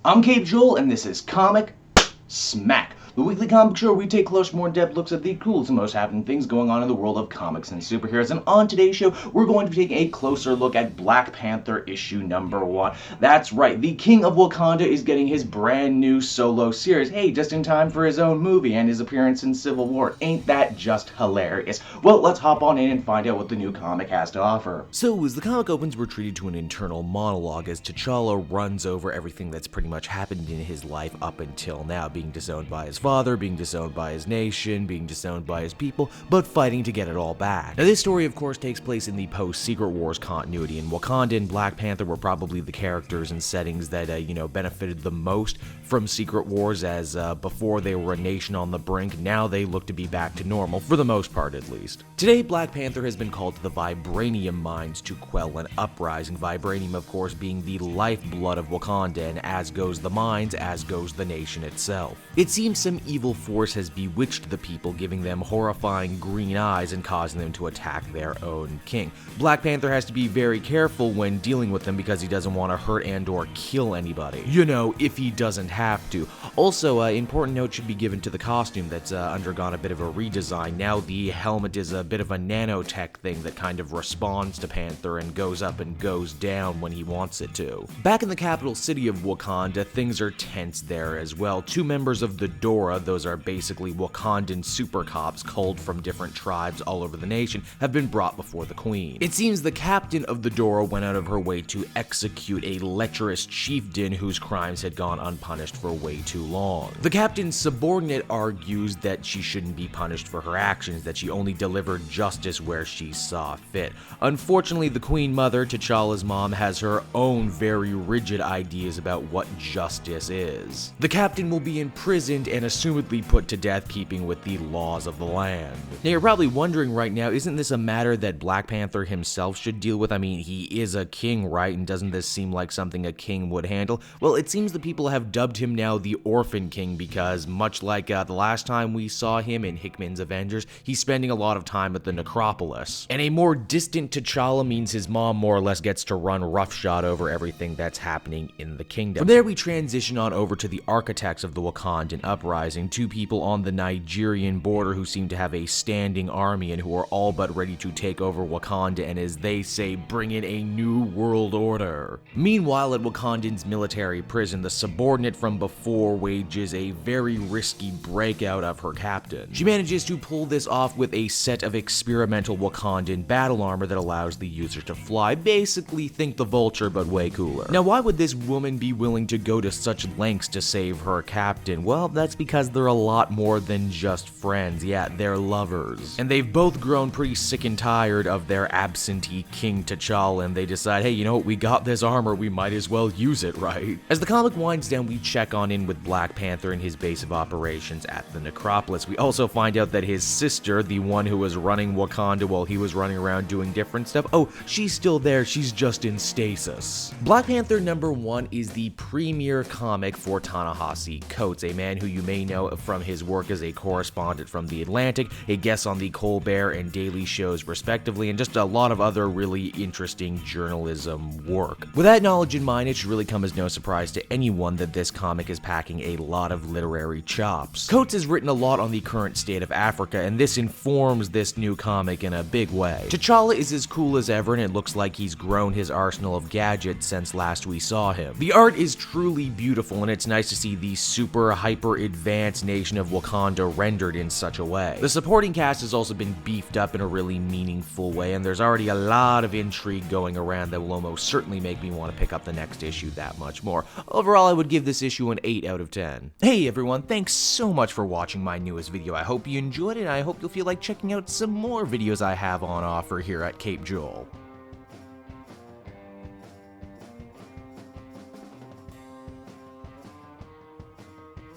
I'm Cape Joel, and this is Comic Smack, the weekly comic show where we take closer, more in-depth looks at the coolest and most happening things going on in the world of comics and superheroes. And on today's show, we're going to be taking a closer look at Black Panther issue number 1. That's right, the King of Wakanda is getting his brand new solo series. Hey, just in time for his own movie and his appearance in Civil War. Ain't that just hilarious? Well, let's hop on in and find out what the new comic has to offer. So, as the comic opens, we're treated to an internal monologue as T'Challa runs over everything that's pretty much happened in his life up until now, being disowned by his father, being disowned by his nation, being disowned by his people, but fighting to get it all back. Now, this story, of course, takes place in the post-Secret Wars continuity, and Wakanda and Black Panther were probably the characters and settings that, benefited the most from Secret Wars, as before they were a nation on the brink, now they look to be back to normal, for the most part at least. Today, Black Panther has been called to the Vibranium mines to quell an uprising, Vibranium, of course, being the lifeblood of Wakanda, and as goes the mines, as goes the nation itself. It seems some evil force has bewitched the people, giving them horrifying green eyes and causing them to attack their own king. Black Panther has to be very careful when dealing with them because he doesn't want to hurt and or kill anybody. You know, if he doesn't have to. Also, important note should be given to the costume that's undergone a bit of a redesign. Now the helmet is a bit of a nanotech thing that kind of responds to Panther and goes up and goes down when he wants it to. Back in the capital city of Wakanda, things are tense there as well. Two members of the Dora, those are basically Wakandan super cops culled from different tribes all over the nation, have been brought before the queen. It seems the captain of the Dora went out of her way to execute a lecherous chieftain whose crimes had gone unpunished for way too long. The captain's subordinate argues that she shouldn't be punished for her actions, that she only delivered justice where she saw fit. Unfortunately, the Queen Mother, T'Challa's mom, has her own very rigid ideas about what justice is. The captain will be imprisoned and assumedly put to death, keeping with the laws of the land. Now, you're probably wondering right now, isn't this a matter that Black Panther himself should deal with? I mean, he is a king, right? And doesn't this seem like something a king would handle? Well, it seems the people have dubbed him now the Orphan King because, much like the last time we saw him in Hickman's Avengers, he's spending a lot of time at the necropolis. And a more distant T'Challa means his mom more or less gets to run roughshod over everything that's happening in the kingdom. From there, we transition on over to the architects of the Wakandan uprising, two people on the Nigerian border who seem to have a standing army and who are all but ready to take over Wakanda and, as they say, bring in a new world order. Meanwhile, at Wakandan's military prison, the subordinate from before wages a very risky breakout of her captain. She manages to pull this off with a set of experimental Wakandan battle armor that allows the user to fly. Basically, think the Vulture, but way cooler. Now, why would this woman be willing to go to such lengths to save her captain? Well, that's because they're a lot more than just friends. Yeah, they're lovers. And they've both grown pretty sick and tired of their absentee King T'Challa, and they decide, hey, you know what, we got this armor, we might as well use it, right? As the comic winds down, we check on in with Black Panther and his base of operations at the necropolis. We also find out that his sister, the one who was running Wakanda while he was running around doing different stuff, oh, she's still there, she's just in stasis. Black Panther number 1 is the premier comic for Ta-Nehisi Coates, a man who you may know from his work as a correspondent from The Atlantic, a guest on the Colbert and Daily shows respectively, and just a lot of other really interesting journalism work. With that knowledge in mind, it should really come as no surprise to anyone that this comic is packing a lot of literary chops. Coates has written a lot on the current state of Africa, and this informs this new comic in a big way. T'Challa is as cool as ever, and it looks like he's grown his arsenal of gadgets since last we saw him. The art is truly beautiful, and it's nice to see the super hyper advanced nation of Wakanda rendered in such a way. The supporting cast has also been beefed up in a really meaningful way, and there's already a lot of intrigue going around that will almost certainly make me want to pick up the next issue that much more. Overall, I would give this issue an 8 out of 10. Hey everyone, thanks so much for watching my newest video. I hope you enjoyed it, and I hope you'll feel like checking out some more videos I have on offer here at Cape Joel.